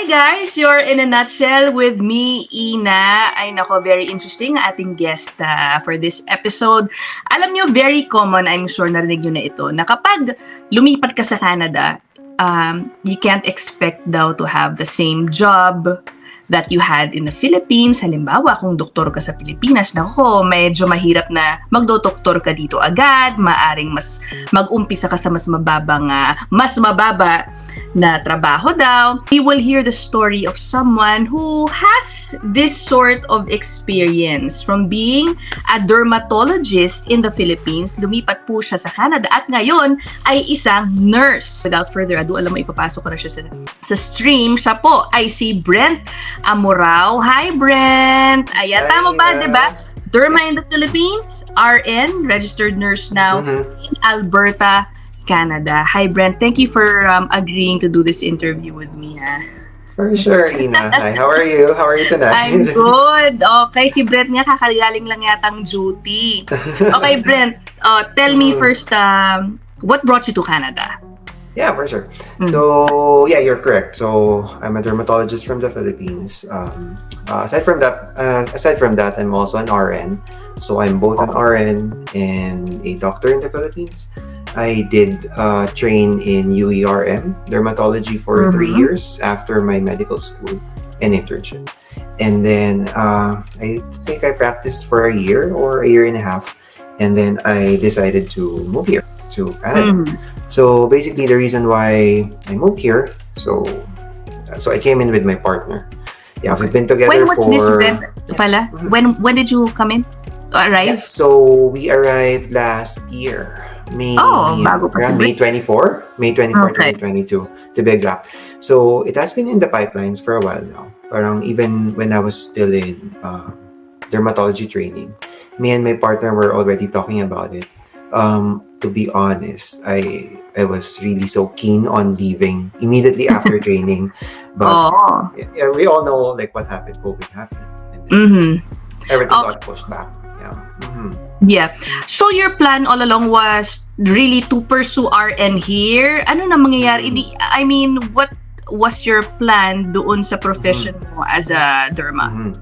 guys! You're in a nutshell with me, Ina. Ay nako, very interesting ating guest for this episode. Alam nyo, very common, I'm sure narinig nyo na ito, na kapag lumipat ka sa Canada, you can't expect daw to have the same job that you had in the Philippines. Halimbawa, kung doktor ka sa Pilipinas, nako, medyo mahirap na magdodoktor ka dito agad. Maaring mas mag-umpisa ka sa mas mababa na trabaho daw. We will hear the story of someone who has this sort of experience from being a dermatologist in the Philippines. Lumipat po siya sa Canada at ngayon ay isang nurse. Without further ado, alam mo, ipapasok ko na siya sa stream. Siya po ay si Brent Amorao. Hi, Brent! Ayan, tama ba, diba? Derma in the Philippines, RN, registered nurse now in Alberta, Canada. Hi, Brent. Thank you for agreeing to do this interview with me. For sure, Ina. Hi, how are you? How are you tonight? I'm good. Okay, si Brent nga kakagaling lang yatang duty. Okay, Brent, tell me first, what brought you to Canada? Yeah, for sure. So, yeah, you're correct. So, I'm a dermatologist from the Philippines. Aside from that, I'm also an RN. So, I'm both an RN and a doctor in the Philippines. I did train in UERM, dermatology, for 3 years after my medical school and internship. And then, I think I practiced for a year or a year and a half. And then I decided to move here to Canada. So basically, the reason why I moved here, so I came in with my partner. Yeah, we've been together When was for... this event pala? When did you come in? Arrive? Yeah, so we arrived last year. Around May 24, Okay. 2022 to be exact. So it has been in the pipelines for a while now. Parang even when I was still in dermatology training, me and my partner were already talking about it. To be honest, I was really so keen on leaving immediately after training, but yeah, we all know like what happened. COVID happened, and then everything got pushed back. Yeah. So your plan all along was really to pursue RN here? Ano na mangyayari? I mean, what was your plan doon sa profession mo as a derma?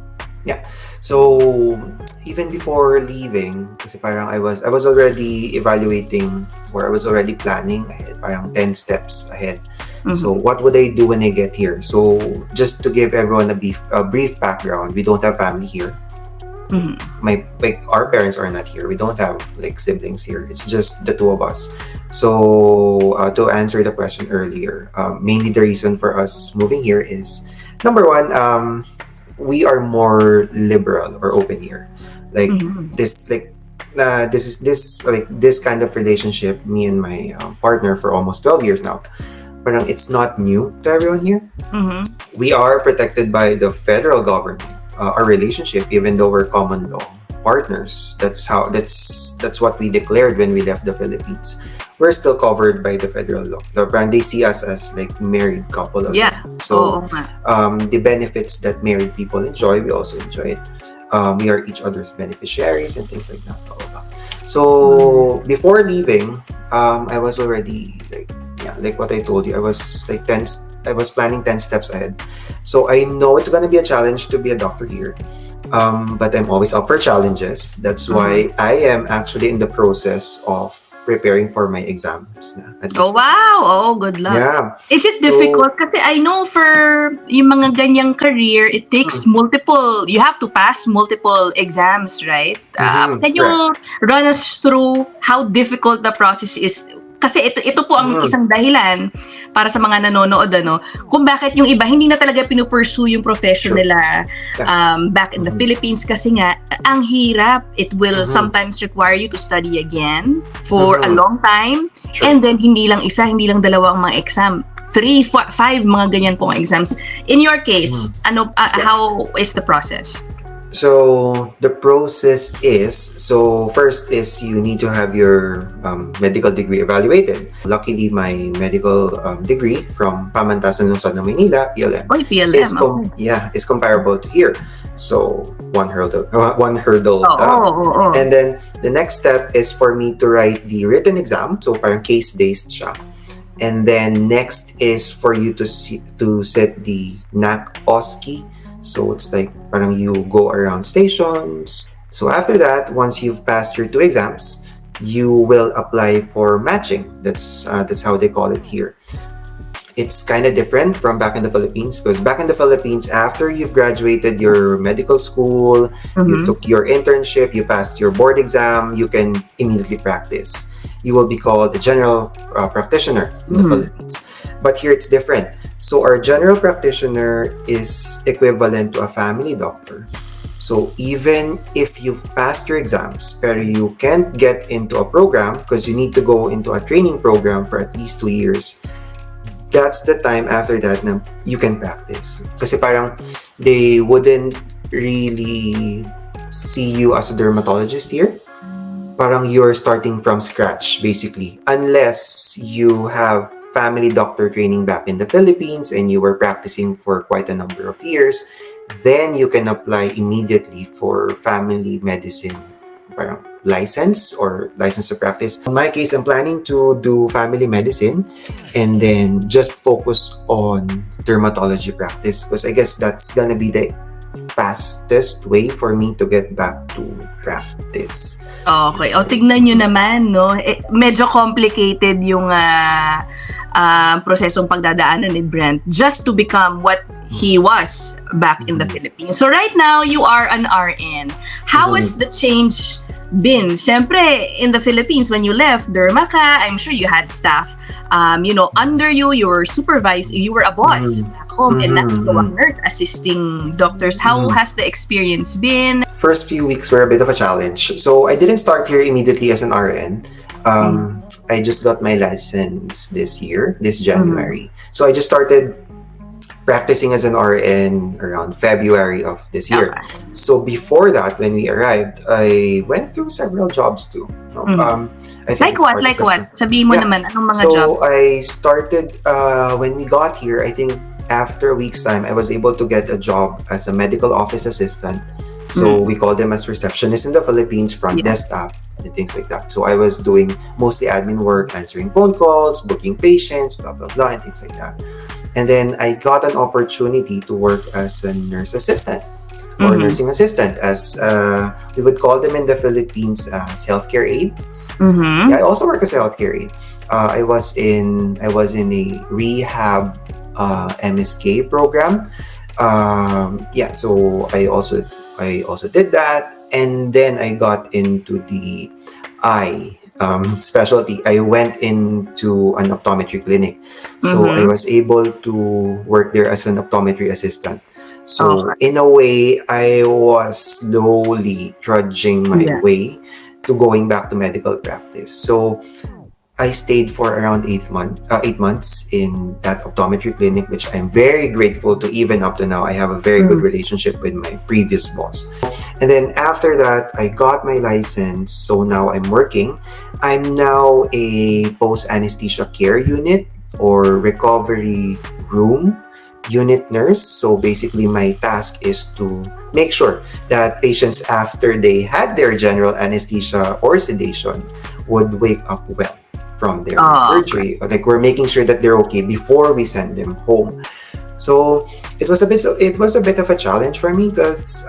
Yeah. So even before leaving, kasi parang I was already evaluating, or I was already planning ahead, parang 10 steps ahead. So what would I do when I get here? So just to give everyone a brief background, we don't have family here. Our parents are not here. We don't have like siblings here. It's just the two of us. So to answer the question earlier, mainly the reason for us moving here is, number one, we are more liberal or open here. Like this kind of relationship, me and my partner for almost 12 years now. But it's not new to everyone here. We are protected by the federal government. Our relationship, even though we're common law partners, that's what we declared when we left the Philippines. We're still covered by the federal law. They see us as like married couple. So the benefits that married people enjoy, we also enjoy it. We are each other's beneficiaries and things like that. So before leaving, I was already like what I told you. I was planning 10 steps ahead. So I know it's gonna be a challenge to be a doctor here. But I'm always up for challenges. That's why I am actually in the process of preparing for my exams na. Oh, wow! Oh, good luck. Yeah. Is it difficult? Kasi I know for yung mga ganyang career, it takes you have to pass multiple exams, right? Can you run us through how difficult the process is? Kasi ito po ang isang dahilan para sa mga nanonood, kung bakit yung iba hindi na talaga pinupursue yung profession nila back in the Philippines, kasi nga ang hirap. It will sometimes require you to study again for a long time, and then hindi lang isa, hindi lang dalawa ang mga exam, 3, 4, 5 mga ganyan pong exams. In your case, how is the process? So the process is, first is you need to have your medical degree evaluated. Luckily, my medical degree from Pamantasan Lungsod ng Maynila, PLM, is comparable to here. So one hurdle. And then the next step is for me to write the written exam. So parang case-based siya. And then next is for you to set the NAC OSCE. So it's like parang you go around stations. So after that, once you've passed your 2 exams, you will apply for matching. That's how they call it here. It's kind of different from back in the Philippines, because back in the Philippines, after you've graduated your medical school, you took your internship, you passed your board exam, you can immediately practice. You will be called a general practitioner in the Philippines. But here it's different. So our general practitioner is equivalent to a family doctor. So even if you've passed your exams, pero you can't get into a program because you need to go into a training program for at least 2 years, that's the time after that na you can practice. Kasi parang they wouldn't really see you as a dermatologist here. Parang you're starting from scratch, basically. Unless you have family doctor training back in the Philippines and you were practicing for quite a number of years, then you can apply immediately for family medicine parang license or license to practice. In my case, I'm planning to do family medicine and then just focus on dermatology practice, because I guess that's gonna be the fastest way for me to get back to practice. Okay. O, tignan nyo naman, no? Medyo complicated yung prosesong pagdadaanan ni Brent just to become what he was back in the Philippines. So right now, you are an RN. How has the change been? Siyempre, in the Philippines, when you left, derma ka, I'm sure you had staff, under you, you were supervised, you were a boss back home, and now you are nurse assisting doctors. How has the experience been? First few weeks were a bit of a challenge. So I didn't start here immediately as an RN. I just got my license this January. So I just started practicing as an RN around February of this year. Okay. So before that, when we arrived, I went through several jobs too. I think Like what? Sabihin mo naman, anong mga jobs? So I started, when we got here, I think after a week's time, I was able to get a job as a medical office assistant. So we call them as receptionists in the Philippines, front desk staff, and things like that. So I was doing mostly admin work, answering phone calls, booking patients, blah, blah, blah, and things like that. And then I got an opportunity to work as a nurse assistant or nursing assistant, as we would call them in the Philippines as healthcare aides. Yeah, I also work as a healthcare aide. I was in a rehab MSK program. So I also did that, and then I got into the eye specialty. I went into an optometry clinic, so I was able to work there as an optometry assistant. So in a way, I was slowly trudging my way to going back to medical practice. So I stayed for around 8 months in that optometry clinic, which I'm very grateful to. Even up to now, I have a very good relationship with my previous boss. And then after that, I got my license. So now I'm working. I'm now a post-anesthesia care unit or recovery room unit nurse. So basically, my task is to make sure that patients, after they had their general anesthesia or sedation, would wake up well from their surgery. Like, we're making sure that they're okay before we send them home. So it was a bit of a challenge for me, because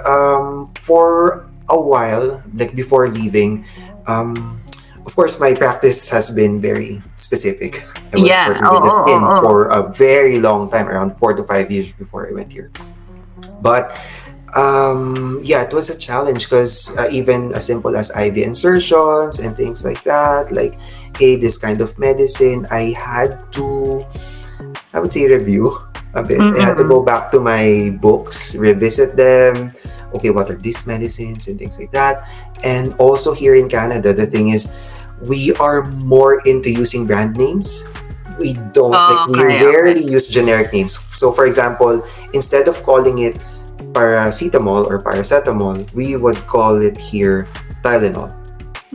for a while, like before leaving, of course, my practice has been very specific. I was working with the skin for a very long time, around 4 to 5 years before I went here. But it was a challenge, because even as simple as IV insertions and things like that, like this kind of medicine, I had to, I would say, review a bit. I had to go back to my books, revisit them. Okay, what are these medicines and things like that. And also here in Canada, the thing is, we are more into using brand names. We don't, we rarely use generic names. So for example, instead of calling it paracetamol or paracetamol, we would call it here Tylenol.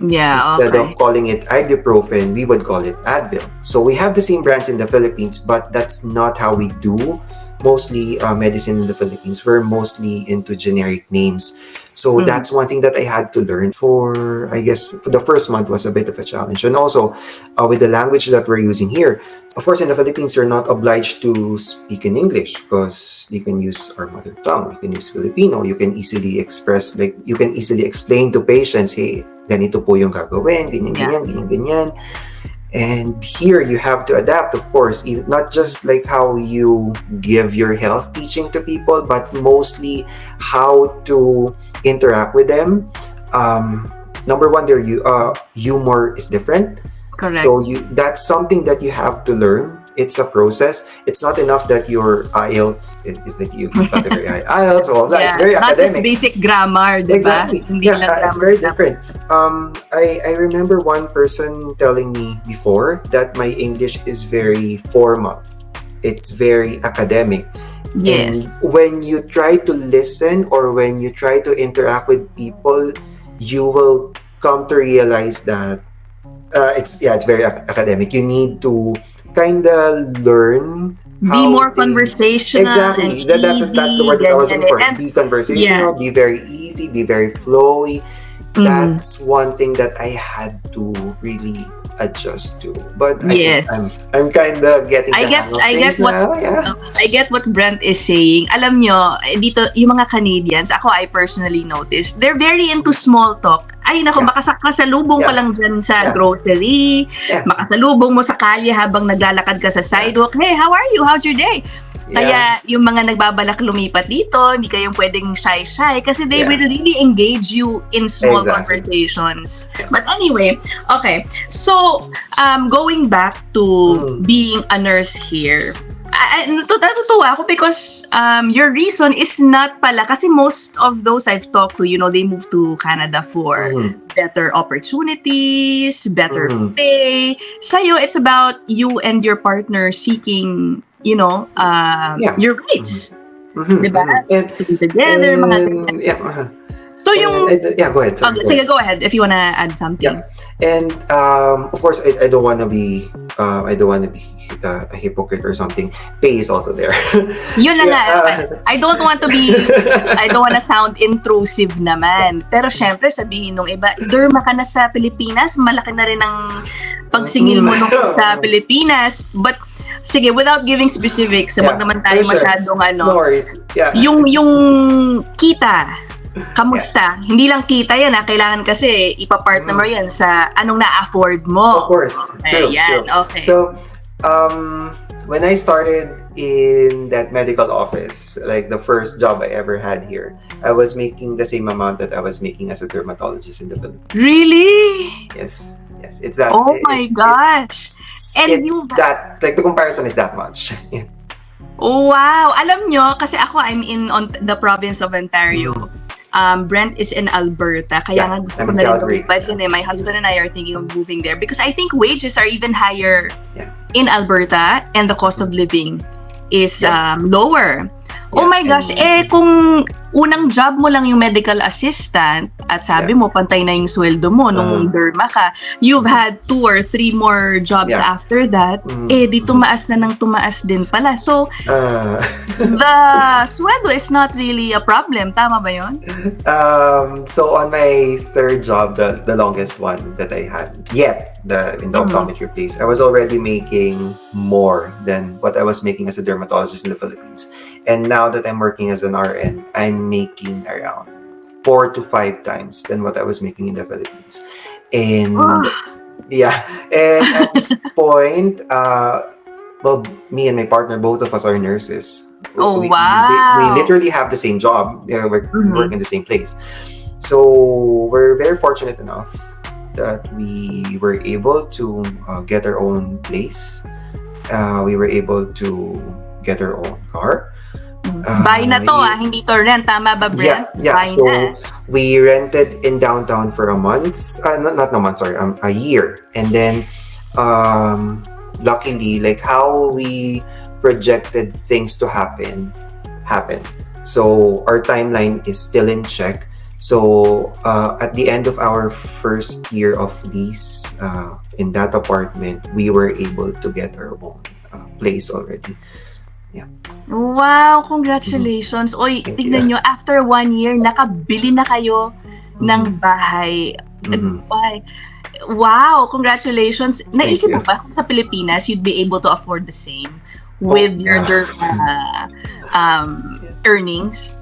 Instead of calling it ibuprofen, we would call it Advil. So we have the same brands in the Philippines, but that's not how we do mostly medicine in the Philippines, we're mostly into generic names. So that's one thing that I had to learn for, I guess, for the first month was a bit of a challenge. And also, with the language that we're using here, of course, in the Philippines, you're not obliged to speak in English because you can use our mother tongue, you can use Filipino, you can easily express, like, you can easily explain to patients, hey, ganito po yung gagawin, ganyan, ganyan, ganyan, ganyan. And here you have to adapt, of course, not just like how you give your health teaching to people, but mostly how to interact with them. Number one, their humor is different. Correct. So that's something that you have to learn. It's a process. It's not enough that your IELTS is like you got a very high IELTS. All that. It's very not academic. Not just basic grammar, diba? Exactly. Hindi lang It's very different. I remember one person telling me before that my English is very formal. It's very academic. Yes. And when you try to listen or when you try to interact with people, you will come to realize that it's very academic. You need to kind of learn be more conversational. Exactly. That's the word that I was looking for. Be conversational, be very easy, be very flowy. That's one thing that I had to really adjust to. But I think I'm kind of getting the hang of things now. I get what Brent is saying. Alam nyo, dito, yung mga Canadians, I personally noticed, they're very into small talk. Ay, nako, makasalubong ka lang dyan sa grocery, makasalubong mo sa kalye habang naglalakad ka sa sidewalk. Hey, how are you? How's your day? Kaya yung mga nagbabalak lumipat dito, hindi kayong pwedeng shy-shy kasi they will really engage you in small conversations. But anyway, okay. So, going back to being a nurse here, natutuwa ako because your reason is not pala, kasi most of those I've talked to, they move to Canada for better opportunities, better pay. Sa'yo, it's about you and your partner seeking your rights. Diba? To be together, So go ahead. Sorry, sige, go ahead if you wanna add something. And of course, I don't wanna be a hypocrite or something. Pay is also there. Yun na nga. I don't wanna sound intrusive naman. Pero syempre, sabihin nung iba, derma ka na sa Pilipinas, malaki na rin ang pagsingil mo nung sa Pilipinas. But sige, without giving specifics, wag naman tayo masyadong No worries. Yung kita, kamusta? Hindi lang kita yan, kailangan kasi ipa-partner mo yan sa anong na-afford mo. Of course. True. Okay. So, when I started in that medical office, like the first job I ever had here, I was making the same amount that I was making as a dermatologist in the Philippines. Really? Yes. It's that. Oh my gosh. That, like, the comparison is that much. Wow. Alam nyo, kasi I'm in the province of Ontario. Brent is in Alberta, kaya nga gusto ko na rin lumipat yun. My husband and I are thinking of moving there because I think wages are even higher in Alberta and the cost of living is lower. Oh my gosh, kung unang job mo lang yung medical assistant at sabi mo pantay na yung sweldo mo nung derma ka, you've had 2 or 3 more jobs after that, di tumaas na ng tumaas din pala. So, the sweldo is not really a problem. Tama ba yun? So, on my third job, the longest one that I had in the optometry place, I was already making more than what I was making as a dermatologist in the Philippines. And now that I'm working as an RN, I'm making around 4 to 5 times than what I was making in the Philippines. And and at this point, me and my partner, both of us are nurses. Wow. We literally have the same job. We work in the same place. So we're very fortunate enough that we were able to get our own place. We were able to get our own car. Buy na to, hindi to rent. Tama ba, Brent? So we rented in downtown for a month. Not a month, sorry, a year. And then, luckily, like how we projected things to happen, happened. So our timeline is still in check. So at the end of our first year of lease in that apartment, we were able to get our own place already. Yeah. Wow, congratulations. Oy, Thank tignan you. nyo, after 1 year, nakabili na kayo ng bahay. Ay, wow, congratulations. Thank Naisip mo you. ba kung sa Pilipinas, you'd be able to afford the same Oh, with your earnings?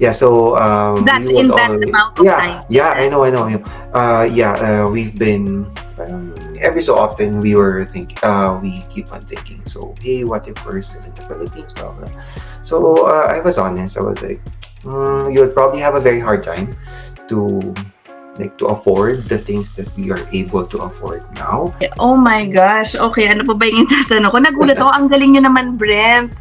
Yeah, so That we would in that all amount of time. I know. We've been every so often we were thinking, we keep on thinking, so hey, what if we're still in the Philippines, blah blah. So I was honest, I was like, you would probably have a very hard time to to afford the things that we are able to afford now. Oh my gosh. Okay, ano pa ba yung tatanong ko? Nagulat ako. Ang galing nyo naman, Brent.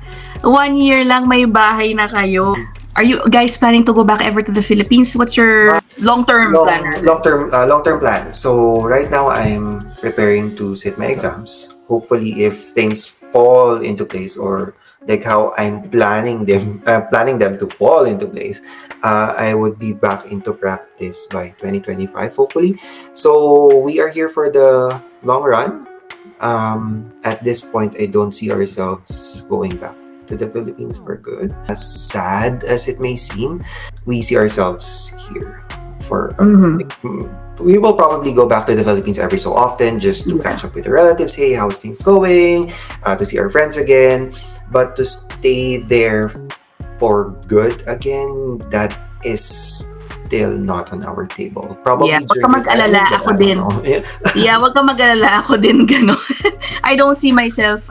1 year lang may bahay na kayo. Are you guys planning to go back ever to the Philippines? What's your long-term plan? Long-term plan. So right now I'm preparing to sit my exams. Hopefully, if things fall into place, or like how I'm planning them to fall into place, I would be back into practice by 2025, hopefully. So we are here for the long run. At this point, I don't see ourselves going back to the Philippines for good. As sad as it may seem, we see ourselves here for we will probably go back to the Philippines every so often just to catch up with the relatives. Hey, how's things going? To see our friends again. But to stay there for good again, that is still not on our table. Probably wag ka mag-alala, ako din. Wag ka mag-alala, ako din gano'n. I don't see myself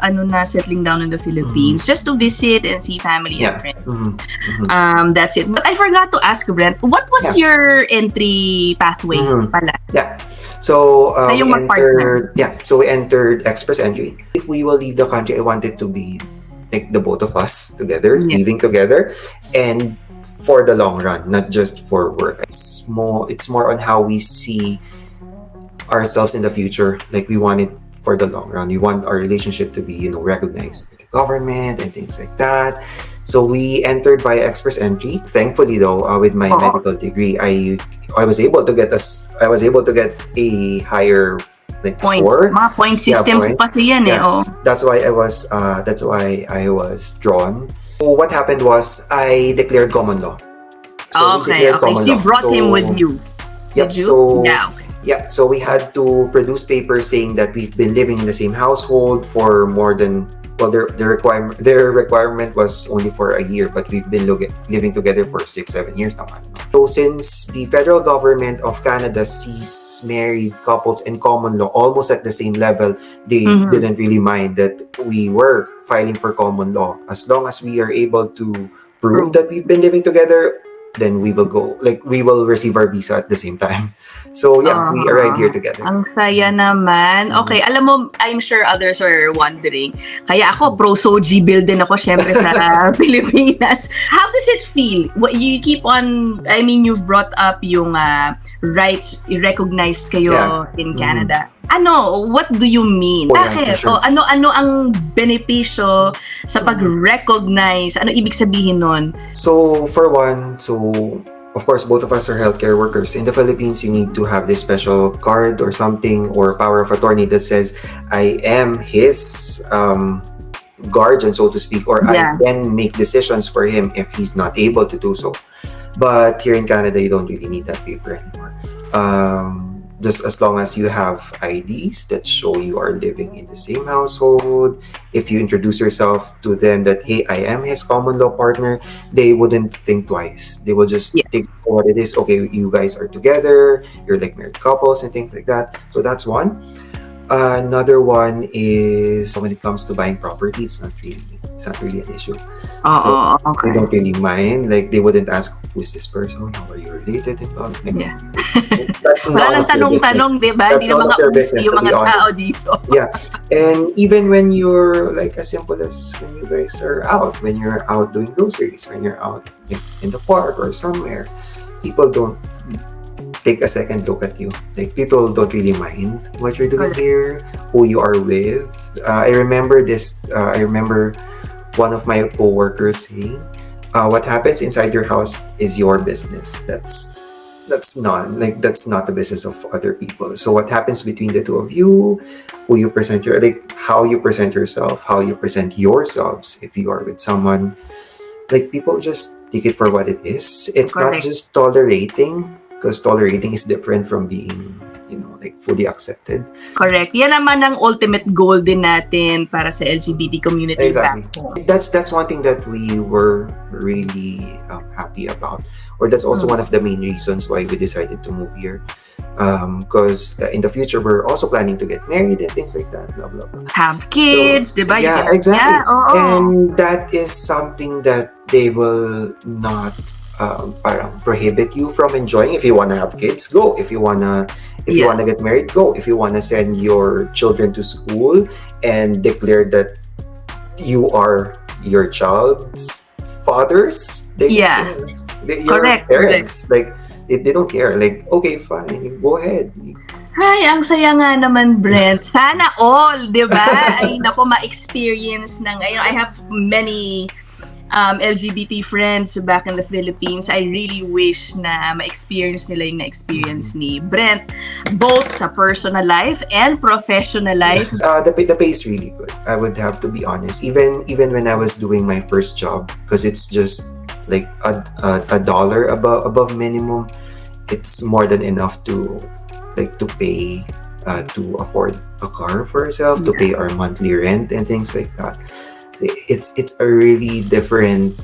settling down in the Philippines just to visit and see family and friends. That's it. But I forgot to ask, Brent, what was your entry pathway pala? Yeah. So we entered express entry. If we will leave the country, I wanted to be like the both of us together, living together, and for the long run, not just for work. It's more on how we see ourselves in the future. Like we want it for the long run. We want our relationship to be, recognized by the government and things like that. So we entered via express entry. Thankfully, though, with my medical degree, I was able to get a higher score. Mga point system po kasi yan That's why I was drawn. So what happened was I declared common law. So you brought him with you. Yep. So we had to produce papers saying that we've been living in the same household for more than, their requirement was only for a year, but we've been living together for 6-7 years now. So since the federal government of Canada sees married couples and common law almost at the same level, they didn't really mind that we were filing for common law. As long as we are able to prove that we've been living together, then we will receive our visa at the same time. So we arrived here together. Ang saya naman. Okay, alam mo, I'm sure others are wondering. Kaya ako, pro-Soji build din ako syempre sa Pilipinas. How does it feel? You keep on, you've brought up yung rights, recognized kayo in Canada. What do you mean? Bakit? Sure. Ano ang benepisyo sa pag-recognize? Ano ibig sabihin nun? So, for one, of course, both of us are healthcare workers. In the Philippines, you need to have this special card or something, or power of attorney that says, I am his guardian, so to speak, or I can make decisions for him if he's not able to do so. But here in Canada, you don't really need that paper anymore. Just as long as you have IDs that show you are living in the same household, if you introduce yourself to them that, hey, I am his common law partner, they wouldn't think twice. They will just think what it is. Okay, you guys are together, you're like married couples and things like that. So that's one. Another one is when it comes to buying property, it's not really an issue. They don't really mind. Like, they wouldn't ask, who's this person? How are you related? And all. That's wala nang tanong-tanong, di ba? That's Hindi none of their business, yung to be mga tao honest. dito. And even when you're like as simple as when you guys are out, when you're out doing groceries, when you're out in the park or somewhere, people don't take a second look at you. Like, people don't really mind what you're doing here, who you are with. I remember one of my co-workers saying, what happens inside your house is your business. that's not the business of other people. So what happens between the two of you, who you present your like how you present yourself, how you present yourselves if you are with someone, like people just take it for what it is. It's not Correct. just tolerating, because tolerating is different from being, like fully accepted. Correct. Yan naman ang ultimate goal din natin para sa LGBT community Exactly. back home. That's one thing that we were really happy about, or that's also one of the main reasons why we decided to move here. Because in the future we're also planning to get married and things like that. Blah blah blah. Have kids, So, diba? yeah, You can, exactly. Yeah, oo. And that is something that they will not parang prohibit you from enjoying. If you want to have kids, go. If you want to get married, go. If you want to send your children to school and declare that you are your child's fathers, your Correct, parents, like they don't care. Like, okay, fine, go ahead. Ay, ang saya nga naman, Brent. Sana all, di ba? Ay, naku, ma-experience ng, I have many LGBT friends back in the Philippines. I really wish na ma-experience nila yung na-experience ni Brent, both sa personal life and professional life. The pay is really good. I would have to be honest. Even when I was doing my first job, because it's just like a dollar above minimum, it's more than enough to pay to afford a car for ourselves, to pay our monthly rent and things like that. It's a really different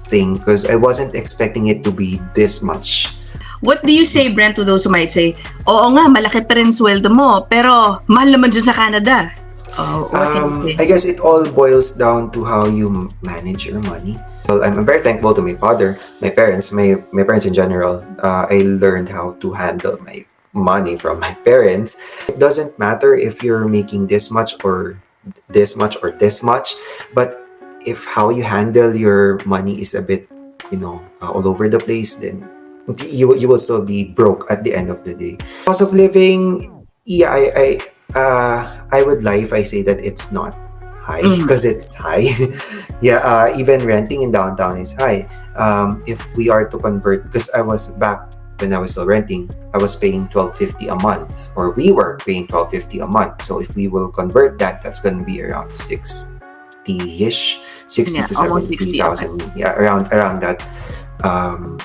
thing, because I wasn't expecting it to be this much. What do you say, Brent, to those who might say, oo nga, malaki pa rin sweldo mo, pero mahal naman dyan sa Canada? What can you say? I guess it all boils down to how you manage your money. Well, I'm very thankful to my father, my parents in general. I learned how to handle my money from my parents. It doesn't matter if you're making this much or this much, but if how you handle your money is a bit, all over the place, then you will still be broke at the end of the day. Cost of living, yeah, I would lie if I say that it's not high, because it's high. Yeah, even renting in downtown is high. If we are to convert, because I was back when I was still renting, I was paying $12.50 a month, or we were paying $12.50 a month. So if we will convert that, that's going to be around 60-ish, 60 to 70,000, around that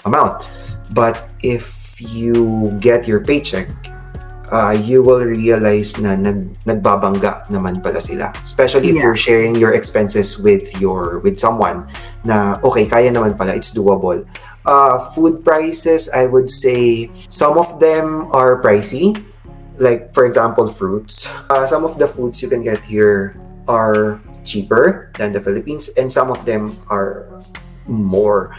amount. But if you get your paycheck, you will realize na nagbabangga naman pala sila. Especially if you're sharing your expenses with someone na okay, kaya naman pala, it's doable. Food prices, I would say some of them are pricey. Like, for example, fruits. Some of the foods you can get here are cheaper than the Philippines, and some of them are more.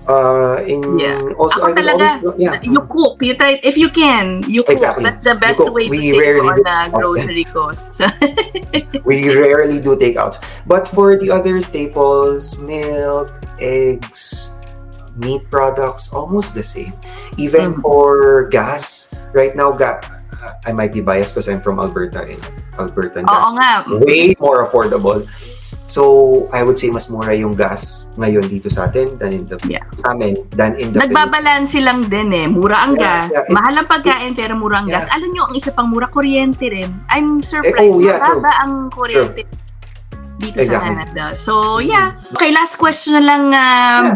Also, Ako talaga, you cook. You try, if you can, you cook. Exactly. That's the best way to save on grocery costs. We rarely do takeouts. But for the other staples, milk, eggs, meat products, almost the same. Even for gas, right now, I might be biased because I'm from Alberta, and Alberta gas way more affordable. So, I would say mas mura yung gas ngayon dito sa atin than in the sa amin than in the Nagbabalanse lang din eh. Mura ang gas. Mahal ang pagkain pero mura ang gas. Alam nyo, ang isa pang mura, kuryente rin. I'm surprised. Mababa ang kuryente dito sa Canada. So, Okay, last question na lang,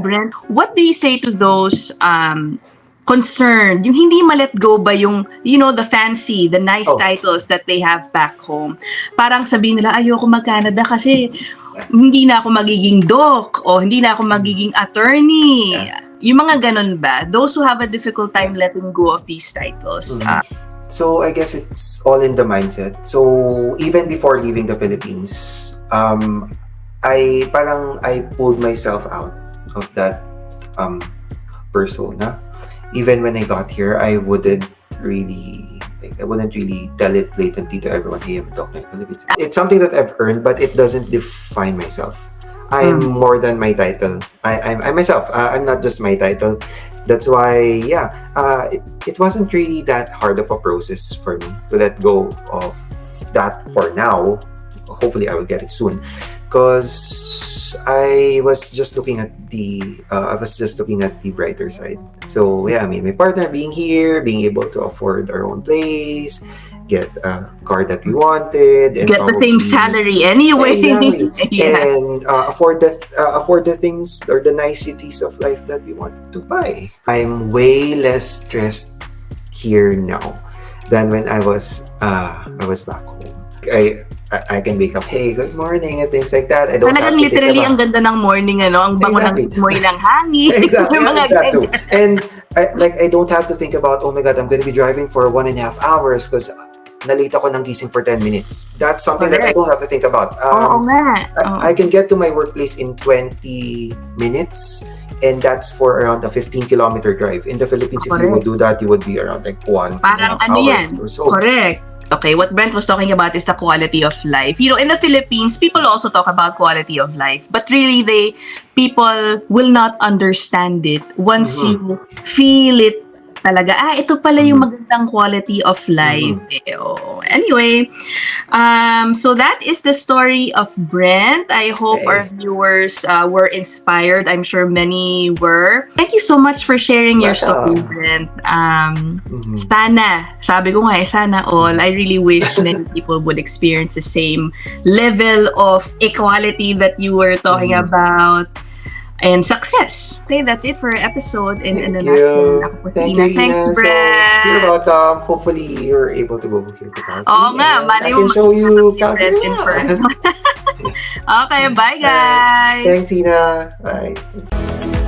Brent. What do you say to those concerned, yung hindi ma-let go ba yung, the fancy, the nice titles that they have back home? Parang sabihin nila, ayoko mag-Canada kasi hindi na ako magiging doc o hindi na ako magiging attorney. Yung mga ganun ba? Those who have a difficult time letting go of these titles. So, I guess it's all in the mindset. So, even before leaving the Philippines, I pulled myself out of that persona. Even when I got here, I wouldn't really tell it blatantly to everyone, hey, I'm a doctor in the Philippines. It's something that I've earned, but it doesn't define myself. I'm more than my title. I'm myself. I'm not just my title. That's why, it wasn't really that hard of a process for me to let go of that for now. Hopefully, I will get it soon. because I was just looking at the brighter side. So yeah, I mean, my partner being here, being able to afford our own place, get a car that we wanted, and get the same salary anyway. Exactly. Yeah. And afford the things or the niceties of life that we want to buy. I'm way less stressed here now than when I was back home. I can wake up, hey, good morning, and things like that. I don't Talagang have to literally think ang about... ganda ng morning, ano? Ang bango Exactly. ng moy ng hangin. Exactly, Mga that too. ganyan. And I don't have to think about, oh my God, I'm going to be driving for 1.5 hours because nalate ako ng gising for 10 minutes. That's something that I don't have to think about. Oo nga. I can get to my workplace in 20 minutes, and that's for around a 15-kilometer drive. In the Philippines, if you would do that, you would be around like 1.5 Parang hours yan? or so. Correct. Okay, what Brent was talking about is the quality of life. You know, in the Philippines, people also talk about quality of life, but really, people will not understand it once you feel it talaga. Ito pala yung magandang quality of life. Anyway, so that is the story of Brent. I hope our viewers were inspired. I'm sure many were. Thank you so much for sharing your story, Brent. Sana, sabi ko nga sana all, I really wish many people would experience the same level of equality that you were talking about. And success. Okay, that's it for our episode in a nutshell. Thank you, Ina. Thanks, Brent. You're welcome. Hopefully, you're able to go here to Calgary. Oo nga, I can show you Calgary in person. Okay, bye guys. Thanks, Ina. Bye.